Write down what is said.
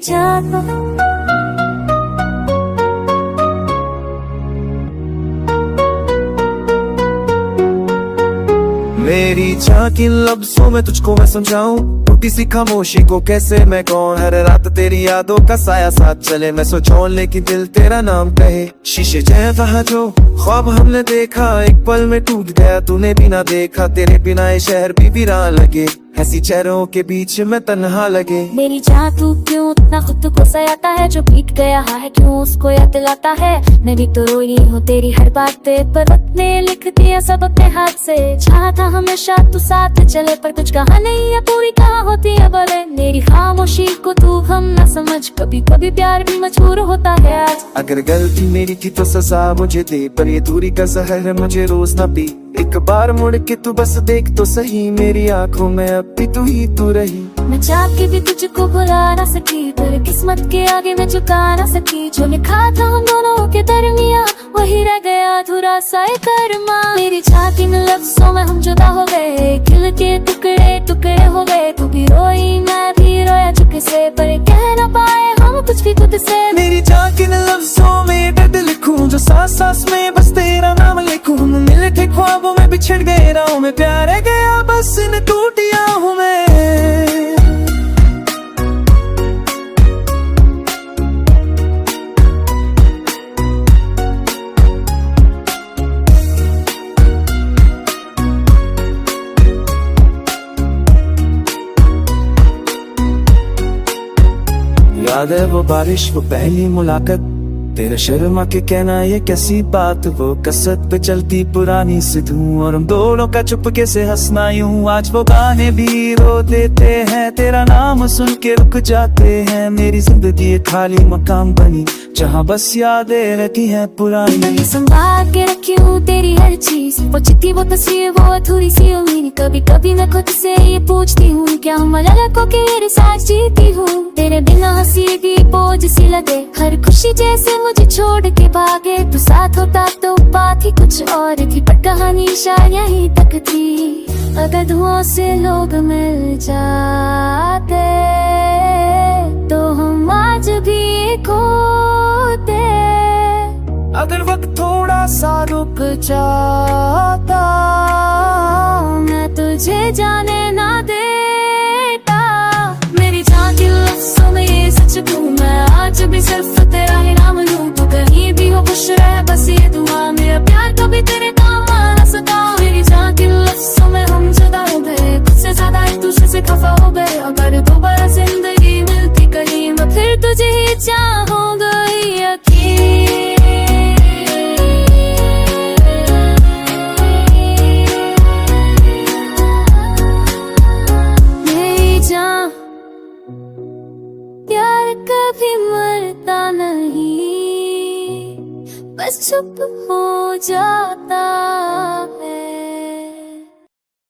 जान। मेरी जान की लफ्जों में तुझको मैं समझाऊं, टूटी सी खामोशी को कैसे मैं कौन। हर रात तेरी यादों का साया साथ चले, मैं सोचूं लेकिन दिल तेरा नाम कहे। शीशे जैसा जो ख्वाब हमने देखा, एक पल में टूट गया तूने भी ना देखा। तेरे बिना ये शहर भी वीरान लगे, ऐसी चेहरों के बीच में तन्हा लगे। मेरी जान तू क्यों उतना खुद को सयाता है, जो बीत गया है क्यों उसको याद दिलाता है। मैं भी तो रोई हूँ तेरी हर बात पे, पर वक्त ने लिख दिया सब अपने हाथ से। चाहा था हमेशा तू साथ चले, पर कुछ कहा नहीं है पूरी कहाँ होती है बोले। मेरी खामोशी को तू हम ना समझ, कभी कभी प्यार भी मजबूर होता है आज। अगर गलती मेरी थी तो सजा मुझे दे, पर ये दूरी का जहर है मुझे रोज ना पी। एक बार मुड़ के तू बस देख तो सही, मेरी आंखों में अब भी तू ही तू रही। मैं चाह के भी तुझको भुला ना सकी, पर किस्मत के आगे मैं झुका ना सकी। जो लिखा था हम दोनों के दरमियां, वही रह गया अधूरा सा एक अरमां। मेरी छाती में लफ्जों में हम जुदा हो गए, खिल के टुकड़े टुकड़े हो गए। तू भी रोई मैं भी रोया चुप से, पर कह ना पाए हम कुछ भी खुद से। मेरी जान के लफ्जों में दर्द लिखूं, जो सांस सांस में बस तेरा नाम लिखूं। मिले थे ख्वाबों में बिछड़ गए राहों में, प्यार है गया बस इन टूटिया हूँ मैं। याद है वो बारिश, वो पहली मुलाकात, तेरा शर्मा के कहना ये कैसी बात। वो कसरत पे चलती पुरानी सी धूम, और हम दोनों का चुपके से हंसना यूं। आज वो गाने भी रो देते हैं, तेरा नाम सुन के रुक जाते हैं। मेरी जिंदगी एक खाली मकाम बनी, जहाँ बस यादें रहती हैं पुरानी। संभाल के रखी हूँ तेरी हर चीज, वो चिट्ठी वो तस्वीर वो अधूरी सी उम्मीद। कभी कभी मैं खुद से ये पूछती हूँ, क्या हम लड़कों के मेरे साथ जीती हूँ। तेरे बिना हंसी भी बोझ सी लगे, हर खुशी जैसे मुझे छोड़ के भागे। तू साथ होता तो बात ही कुछ और थी, पर कहानी शायद यहीं तक थी। अगर धुआं से लोग मिल जाते, तो हम आज भी एक होते। अगर वक्त थोड़ा सा रुक जाता, मैं तुझे जाने ना देता। मेरी जान के लफ्जों में ये सच कहूँ, मैं आज भी सिर्फ तेरा ही नाम लूं। तू कहीं भी हो खुश रह बस ये दुआ, मेरा प्यार कभी तेरे काम आ ना सका। मेरी जान के लफ्जों में हम जुदा हो गए, खुद से ज्यादा एक दूसरे से खफा हो गए। अगर दोबारा जिंदगी मिलती कहीं, मैं फिर तुझे ही चाहूंगा यकीन। प्यार कभी मरता नहीं, बस चुप हो जाता।